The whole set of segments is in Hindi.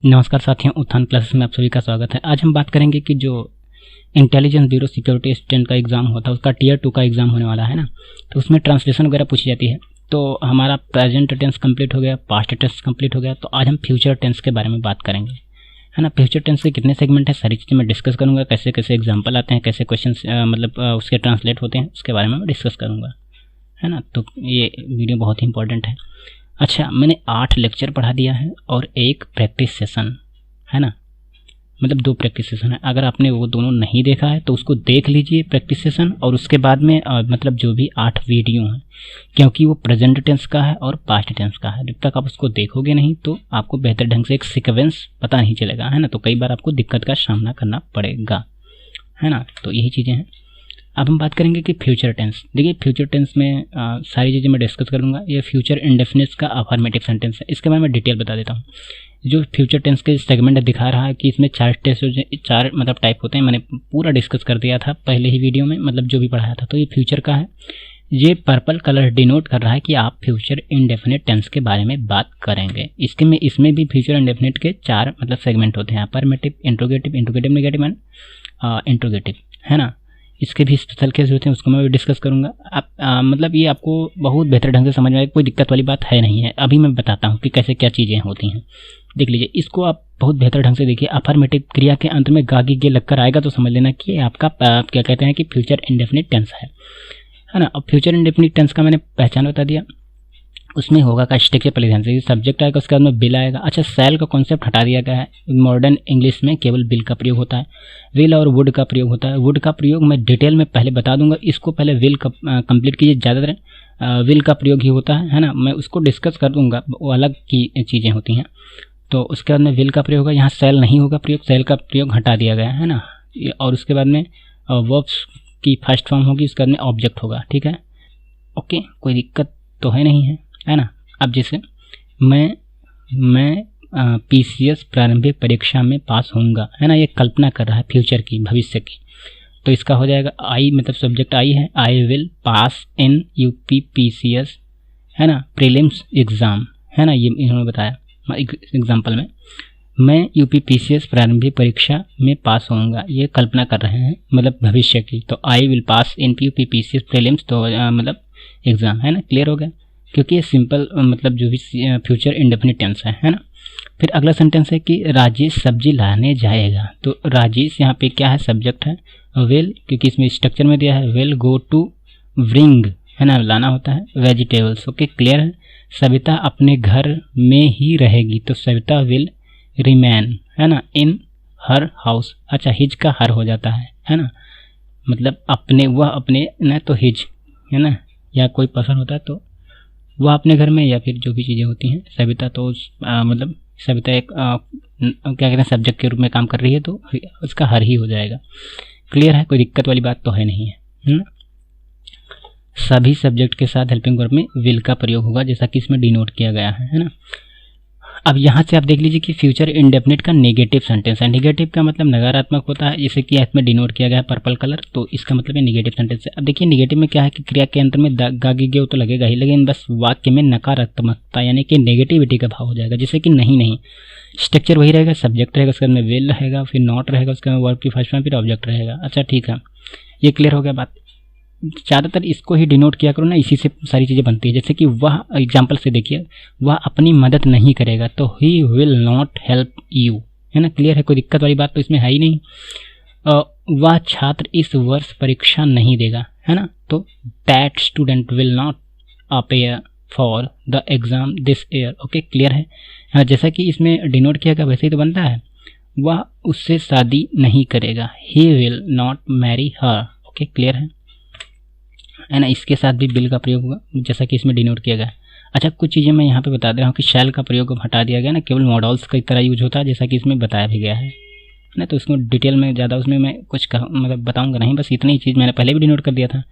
नमस्कार साथियों, उत्थान क्लासेस में आप सभी का स्वागत है। आज हम बात करेंगे कि जो इंटेलिजेंस ब्यूरो सिक्योरिटी असिस्टेंट का एग्ज़ाम होता है उसका टियर 2 का एग्ज़ाम होने वाला है ना। तो उसमें ट्रांसलेशन वगैरह पूछी जाती है। तो हमारा प्रेजेंट टेंस कंप्लीट हो गया, पास्ट टेंस कंप्लीट हो गया, तो आज हम फ्यूचर टेंस के बारे में बात करेंगे, है ना। फ्यूचर टेंस के कितने सेगमेंट है, सारी चीज़ें मैं डिस्कस करूँगा। कैसे कैसे एग्जाम्पल आते हैं, कैसे क्वेश्चन उसके ट्रांसलेट होते हैं, उसके बारे में मैं डिस्कस करूँगा, है ना। तो ये वीडियो बहुत ही इंपॉर्टेंट है। अच्छा, मैंने 8 लेक्चर पढ़ा दिया है और 1 प्रैक्टिस सेशन, है ना। मतलब 2 प्रैक्टिस सेशन है। अगर आपने वो दोनों नहीं देखा है तो उसको देख लीजिए प्रैक्टिस सेशन, और उसके बाद में मतलब जो भी 8 वीडियो हैं, क्योंकि वो प्रेजेंट टेंस का है और पास्ट टेंस का है। जब तक आप उसको देखोगे नहीं तो आपको बेहतर ढंग से एक सीक्वेंस पता नहीं चलेगा, है ना। तो कई बार आपको दिक्कत का सामना करना पड़ेगा, है ना। तो यही चीज़ें हैं। अब हम बात करेंगे कि फ्यूचर टेंस। देखिए, फ्यूचर टेंस में सारी चीज़ें मैं डिस्कस करूँगा। ये फ्यूचर इंडेफिनिट का अफर्मेटिव सेंटेंस है। इसके बारे में डिटेल बता देता हूँ। जो फ्यूचर टेंस के सेगमेंट दिखा रहा है कि इसमें 4 मतलब टाइप होते हैं। मैंने पूरा डिस्कस कर दिया था पहले ही वीडियो में, मतलब जो भी पढ़ाया था। तो ये फ्यूचर का है। ये पर्पल कलर डिनोट कर रहा है कि आप फ्यूचर इंडेफिनिट टेंस के बारे में बात करेंगे। इसमें भी फ्यूचर इंडेफिनिट के 4 मतलब सेगमेंट होते हैं, affirmative, interrogative, interrogative negative and interrogative, है ना। इसके भी स्पेशल केस होते हैं, उसको मैं भी डिस्कस करूंगा। आप मतलब ये आपको बहुत बेहतर ढंग से समझ में आएगा, कोई दिक्कत वाली बात है नहीं है। अभी मैं बताता हूँ कि कैसे क्या चीज़ें होती हैं। देख लीजिए, इसको आप बहुत बेहतर ढंग से देखिए। अफर्मेटिव क्रिया के अंत में गागी गे लगकर आएगा तो समझ लेना कि आपका क्या कहते हैं कि फ्यूचर इंडेफिनिट टेंस है ना। अब फ्यूचर इंडेफिनिट टेंस का मैंने पहचान बता दिया। उसमें होगा का स्ट्रक्चर पहले ध्यान से, सब्जेक्ट आएगा, उसके बाद में बिल आएगा। अच्छा, सेल का कॉन्सेप्ट हटा दिया गया है। मॉडर्न इंग्लिश में केवल बिल का प्रयोग होता है। विल और वुड का प्रयोग होता है। वुड का प्रयोग मैं डिटेल में पहले बता दूंगा। इसको पहले विल का कंप्लीट कीजिए। ज़्यादातर विल का प्रयोग ही होता है ना। मैं उसको डिस्कस कर दूंगा, वो अलग की चीज़ें होती हैं। तो उसके बाद में विल का प्रयोग होगा। यहाँ सेल नहीं होगा प्रयोग, सेल का प्रयोग हटा दिया गया है ना। और उसके बाद में वर्ब्स की फर्स्ट फॉर्म होगी, उसके बाद में ऑब्जेक्ट होगा। ठीक है, ओके, कोई दिक्कत तो है नहीं है ना। अब जैसे मैं पीसीएस प्रारंभिक परीक्षा में पास होऊंगा, है ना। ये कल्पना कर रहा है फ्यूचर की, भविष्य की। तो इसका हो जाएगा आई, मतलब सब्जेक्ट आई है। I will pass in UP PCS, है ना, प्रीलिम्स एग्ज़ाम, है ना। ये इन्होंने बताया एग्जाम्पल में, मैं यूपी पीसीएस प्रारंभिक परीक्षा में पास होऊंगा। ये कल्पना कर रहे हैं, मतलब भविष्य की। तो I will pass in UP PCS prelims, तो मतलब एग्ज़ाम, है ना। क्लियर हो गया, क्योंकि ये सिंपल मतलब जो भी फ्यूचर इंडेफिनिट टेंस है ना। फिर अगला सेंटेंस है कि राजेश सब्जी लाने जाएगा। तो राजेश यहाँ पे क्या है, सब्जेक्ट है। विल, क्योंकि इसमें स्ट्रक्चर में दिया है, विल गो टू ब्रिंग, है ना, लाना होता है वेजिटेबल्स। ओके, क्लियर है। सविता अपने घर में ही रहेगी। तो सविता विल रिमेन, है ना, इन हर हाउस। अच्छा, हिज का हर हो जाता है ना। मतलब अपने, वह अपने न, तो हिज, है ना, या कोई पर्सन होता है तो वह अपने घर में, या फिर जो भी चीज़ें होती हैं। सविता तो मतलब सविता एक क्या कहते हैं, सब्जेक्ट के रूप में काम कर रही है, तो उसका हर ही हो जाएगा। क्लियर है, कोई दिक्कत वाली बात तो है नहीं है ना। सभी सब्जेक्ट के साथ हेल्पिंग वर्ब में विल का प्रयोग होगा, जैसा कि इसमें डिनोट किया गया है ना। अब यहाँ से आप देख लीजिए कि फ्यूचर इंडेफिनिट का नेगेटिव सेंटेंस है। नेगेटिव का मतलब नकारात्मक होता है, जैसे कि इसमें डिनोट किया गया है पर्पल कलर, तो इसका मतलब है नेगेटिव सेंटेंस है। अब देखिए, नेगेटिव में क्या है कि क्रिया के अंत में गागी गे तो लगेगा ही, लेकिन बस वाक्य में नकारात्मकता यानी कि नेगेटिविटी का भाव हो जाएगा। जैसे कि नहीं, स्ट्रक्चर वही रहेगा, सब्जेक्ट रहेगा, उसके बाद में विल रहेगा, फिर नॉट रहेगा, उसके बाद वर्ब की फर्स्ट फॉर्म, फिर ऑब्जेक्ट रहेगा। अच्छा, ठीक है, ये क्लियर हो गया बात। ज़्यादातर इसको ही डिनोट किया करो ना, इसी से सारी चीज़ें बनती है। जैसे कि वह, एग्जाम्पल से देखिए, वह अपनी मदद नहीं करेगा, तो he will not help you, है ना। क्लियर है, कोई दिक्कत वाली बात तो इसमें है ही नहीं। वह छात्र इस वर्ष परीक्षा नहीं देगा, है ना। तो that student will not appear for the exam this year. Okay, clear है। जैसा कि इसमें डिनोट किया गया वैसे ही तो बनता है, वह उससे शादी नहीं करेगा, he will not marry her. Okay, clear है ना। इसके साथ भी बिल का प्रयोग होगा, जैसा कि इसमें डिनोट किया गया। अच्छा, कुछ चीज़ें मैं यहाँ पे बता दे रहा हूँ कि शैल का प्रयोग हटा दिया गया ना, केवल मॉडल्स की तरह यूज होता है, जैसा कि इसमें बताया भी गया है ना। तो उसमें डिटेल में ज़्यादा उसमें मैं कुछ मतलब बताऊँगा नहीं, बस इतनी ही चीज़ मैंने पहले भी डिनोट कर दिया था,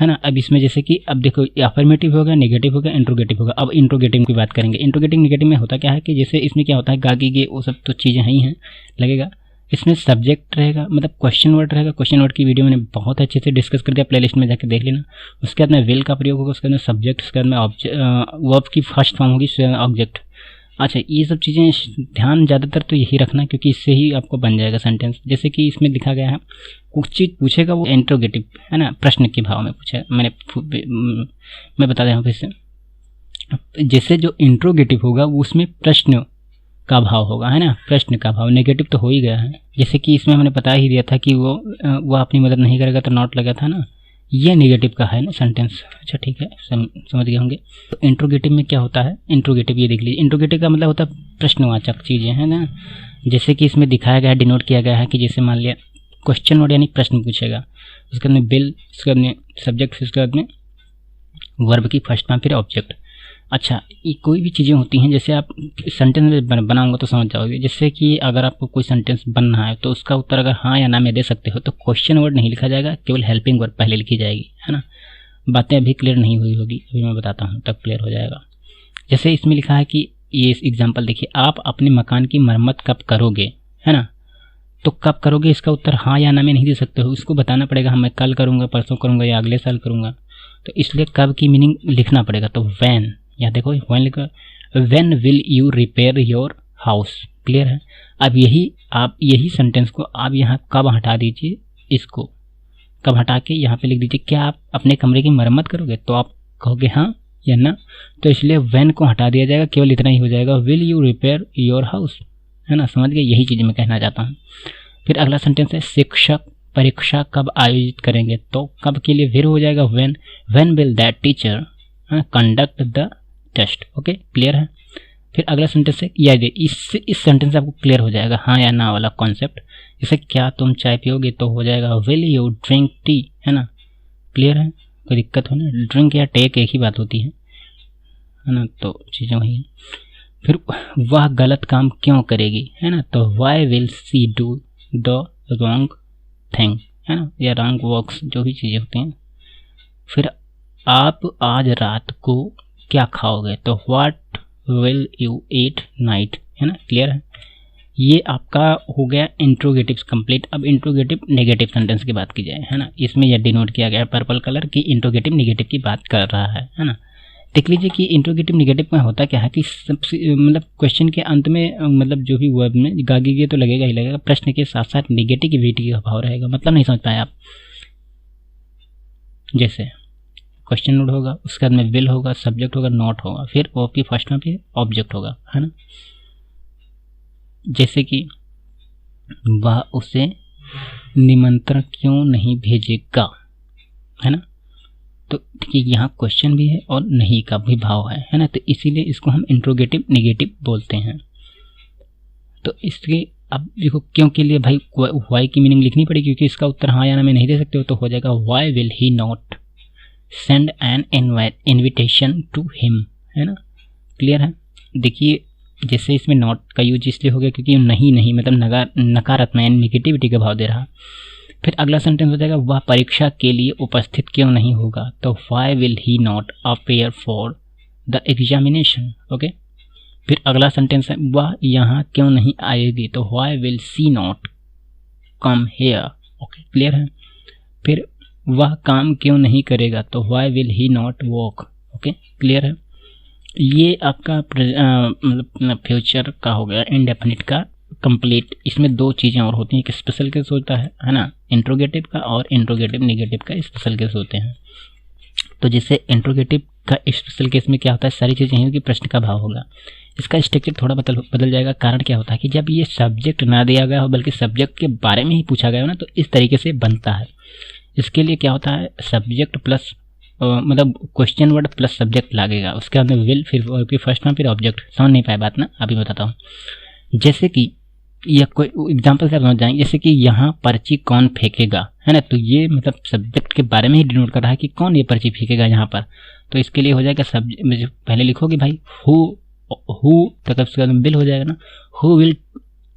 है ना। अब इसमें जैसे कि अब देखो, अफर्मेटिव होगा, नेगेटिव होगा, इंट्रोगेटिव होगा। अब इंट्रोगेटिव की बात करेंगे। इंट्रोगेटिव नेगेटिव में होता क्या है कि जैसे इसमें क्या होता है, गागी गे वो सब तो चीज़ें ही हैं, लगेगा। इसमें सब्जेक्ट रहेगा, मतलब क्वेश्चन वर्ड रहेगा। क्वेश्चन वर्ड की वीडियो मैंने बहुत अच्छे से डिस्कस कर दिया, प्लेलिस्ट में जाकर देख लेना। उसके बाद में विल का प्रयोग होगा, उसके बाद में सब्जेक्ट, उसके बाद में वर्ब की फर्स्ट फॉर्म होगी ऑब्जेक्ट, अच्छा, ये सब चीज़ें ध्यान ज़्यादातर तो यही रखना, क्योंकि इससे ही आपको बन जाएगा सेंटेंस। जैसे कि इसमें लिखा गया है, कुछ चीज़ पूछेगा वो इंट्रोगेटिव है ना, प्रश्न के भाव में पूछेगा। मैं बता रहा हूँ फिर से, जैसे जो इंट्रोगेटिव होगा वो उसमें प्रश्न का भाव होगा, है ना, प्रश्न का भाव। नेगेटिव तो हो ही गया है, जैसे कि इसमें हमने बता ही दिया था कि वो अपनी मदद नहीं करेगा तो नॉट लगा था ना, ये नेगेटिव का है ना सेंटेंस। अच्छा ठीक है, समझ गए होंगे। तो इंट्रोगेटिव में क्या होता है, इंट्रोगेटिव ये देख लीजिए, इंट्रोगेटिव का मतलब होता है प्रश्नवाचक चीज़ें, है ना। जैसे कि इसमें दिखाया गया है, डिनोट किया गया है कि जैसे मान लिया क्वेश्चन वर्ड यानी प्रश्न पूछेगा, उसके बाद में बिल, उसके बाद में सब्जेक्ट, फिर उसके बाद में वर्ब की फर्स्ट फॉर्म, फिर ऑब्जेक्ट। अच्छा, ये कोई भी चीज़ें होती हैं, जैसे आप सेंटेंस बनाऊंगा तो समझ जाओगे। जैसे कि अगर आपको कोई सेंटेंस बनना है तो उसका उत्तर अगर हाँ या ना में दे सकते हो तो क्वेश्चन वर्ड नहीं लिखा जाएगा, केवल हेल्पिंग वर्ड पहले लिखी जाएगी, है ना। बातें अभी क्लियर नहीं हुई होगी, अभी मैं बताता हूँ तब क्लियर हो जाएगा। जैसे इसमें लिखा है कि ये एग्जाम्पल देखिए, आप अपने मकान की मरम्मत कब करोगे, है ना। तो कब करोगे इसका उत्तर हाँ या ना में नहीं दे सकते हो, इसको बताना पड़ेगा, मैं कल करूँगा, परसों करूँगा या अगले साल करूँगा। तो इसलिए कब की मीनिंग लिखना पड़ेगा। तो वैन, या देखो वैन लिखा, when will you repair your house, clear है। अब यही सेंटेंस को आप यहाँ कब हटा दीजिए, इसको कब हटा के यहाँ पे लिख दीजिए, क्या आप अपने कमरे की मरम्मत करोगे, तो आप कहोगे हाँ या ना। तो इसलिए व्हेन को हटा दिया जाएगा, केवल इतना ही हो जाएगा, will you repair your house, है ना। समझ गए, यही चीज़ मैं कहना चाहता हूँ। फिर अगला सेंटेंस है, शिक्षक परीक्षा कब आयोजित करेंगे, तो कब के लिए फिर हो जाएगा when will that teacher conduct the test. Okay, clear है। फिर अगला सेंटेंस है, याद है, इस सेंटेंस से आपको क्लियर हो जाएगा हाँ या ना वाला कॉन्सेप्ट। जैसे क्या तुम चाय पियोगे, तो हो जाएगा विल यू ड्रिंक टी, है ना। क्लियर है, कोई दिक्कत हो ना, ड्रिंक या टेक एक ही बात होती है ना, तो चीज़ें वही है। फिर वह गलत काम क्यों करेगी, है ना, तो why will she do the wrong thing, है ना, या रॉन्ग वर्क्स, जो भी चीज़ें होती हैं। फिर आप आज रात को क्या खाओगे, तो what will you eat night, है ना। क्लियर है, ये आपका हो गया इंट्रोगेटिव कंप्लीट। अब इंट्रोगेटिव नेगेटिव सेंटेंस की बात की जाए, है ना, इसमें यह डिनोट किया गया है पर्पल कलर की इंट्रोगेटिव नेगेटिव की बात कर रहा है ना। देख लीजिए कि इंट्रोगेटिव नेगेटिव में होता क्या है कि सबसे मतलब क्वेश्चन के अंत में मतलब जो भी वर्ब में गागी तो लगेगा ही लगेगा, प्रश्न के साथ साथ नेगेटिविटी का भाव रहेगा। मतलब नहीं समझ पाए आप, जैसे क्वेश्चन वर्ड होगा, उसके बाद में विल होगा, सब्जेक्ट होगा, नॉट होगा, फिर वर्ब की फर्स्ट में फिर ऑब्जेक्ट होगा, है ना। जैसे कि वह उसे निमंत्रण क्यों नहीं भेजेगा, है ना। तो देखिए यहाँ क्वेश्चन भी है और नहीं का भी भाव है ना, तो इसीलिए इसको हम इंट्रोगेटिव नेगेटिव बोलते हैं। तो इसके अब देखो क्यों के लिए भाई वाई की मीनिंग लिखनी पड़ेगी, क्योंकि इसका उत्तर हाँ या ना में नहीं दे सकते हो, तो हो जाएगा why will he not send an invitation to him, है ना। क्लियर है। देखिए जैसे इसमें नॉट का यूज इसलिए हो गया क्योंकि नहीं मतलब नकारात्मक नेगेटिविटी का भाव दे रहा। फिर अगला सेंटेंस हो जाएगा, वह परीक्षा के लिए उपस्थित क्यों नहीं होगा, तो why will he not appear for the examination. Okay, फिर अगला सेंटेंस है, वह यहाँ क्यों नहीं आएगी, तो why will she not come here. Okay, clear है। फिर वह काम क्यों नहीं करेगा, तो why will he not walk. Okay, clear है। ये आपका मतलब फ्यूचर का हो गया इंडेफिनिट का कंप्लीट। इसमें दो चीज़ें और होती हैं, एक स्पेशल केस होता है ना इंट्रोगेटिव का, और इंट्रोगेटिव नेगेटिव का स्पेशल केस होते हैं। तो जैसे इंट्रोगेटिव का स्पेशल केस में क्या होता है, सारी चीज़ें होंगी, प्रश्न का भाव होगा, इसका स्ट्रक्चर थोड़ा बदल जाएगा। कारण क्या होता है कि जब ये सब्जेक्ट ना दिया गया हो बल्कि सब्जेक्ट के बारे में ही पूछा गया हो ना, तो इस तरीके से बनता है। इसके लिए क्या होता है, सब्जेक्ट प्लस मतलब क्वेश्चन वर्ड प्लस सब्जेक्ट लगेगा, उसके बाद में विल, फिर फर्स्ट में फिर ऑब्जेक्ट। समझ नहीं पाए बात ना, अभी बताता हूँ। जैसे कि यह कोई एग्जाम्पल से आप समझ जाएंगे, जैसे कि यहाँ पर्ची कौन फेंकेगा, है ना, तो ये मतलब सब्जेक्ट के बारे में ही डिनोट कर रहा है कि कौन ये पर्ची फेंकेगा यहाँ पर। तो इसके लिए हो जाएगा सब्जेक्ट, पहले लिखोगे भाई हु तक उसके बाद में विल हो जाएगा ना, who will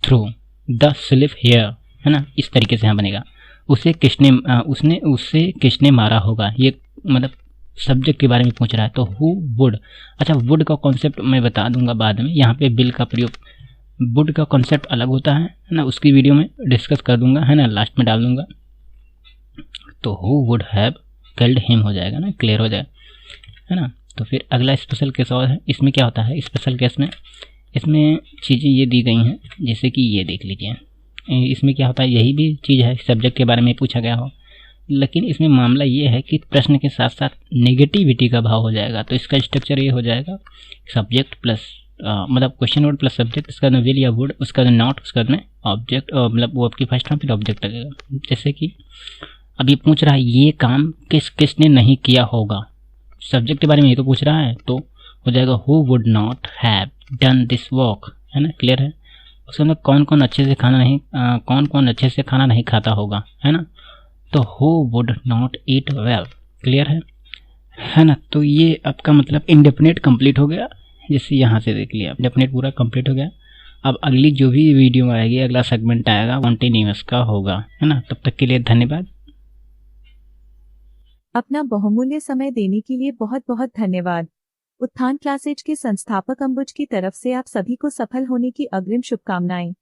throw the slip here, है ना, इस तरीके से यहाँ बनेगा। उसे किसने मारा होगा, ये मतलब सब्जेक्ट के बारे में पूछ रहा है, तो हु वुड। अच्छा, वुड का कॉन्सेप्ट मैं बता दूंगा बाद में, यहाँ पे विल का प्रयोग, वुड का कॉन्सेप्ट अलग होता है ना, उसकी वीडियो में डिस्कस कर दूंगा, है ना, लास्ट में डाल दूंगा। तो who would have killed him हो जाएगा ना, क्लियर हो जाएगा, है ना। तो फिर अगला स्पेशल केस और है, इसमें क्या होता है, स्पेशल केस में इसमें चीज़ें ये दी गई हैं, जैसे कि ये देख लीजिए। इसमें क्या होता है, यही भी चीज़ है सब्जेक्ट के बारे में पूछा गया हो, लेकिन इसमें मामला ये है कि प्रश्न के साथ साथ नेगेटिविटी का भाव हो जाएगा। तो इसका स्ट्रक्चर ये हो जाएगा, सब्जेक्ट प्लस मतलब क्वेश्चन वर्ड प्लस सब्जेक्ट, उसका बाद विल या वुड, उसका बाद नॉट, उसका बाद में ऑब्जेक्ट, मतलब वो आपकी फर्स्ट फॉर्म फिर ऑब्जेक्ट लगेगा। जैसे कि अब ये पूछ रहा है ये काम किसने नहीं किया होगा, सब्जेक्ट के बारे में ये तो पूछ रहा है, तो हो जाएगा who would not have done this work, है ना, क्लियर है। उसके अंदर कौन कौन अच्छे से खाना नहीं खाता होगा, है ना, तो who would not eat well, clear है ना। तो ये आपका मतलब इंडेफिनिट कंप्लीट हो गया, जैसे यहाँ से देख लिया इंडेफिनिट पूरा कंप्लीट हो गया। अब अगली जो भी वीडियो आएगी, अगला सेगमेंट आएगा कॉन्टिन्यूअस का होगा, है ना। तब तक के लिए धन्यवाद। अपना बहुमूल्य समय देने के लिए बहुत बहुत धन्यवाद। उत्थान क्लासेज के संस्थापक अंबुज की तरफ से आप सभी को सफल होने की अग्रिम शुभकामनाएं।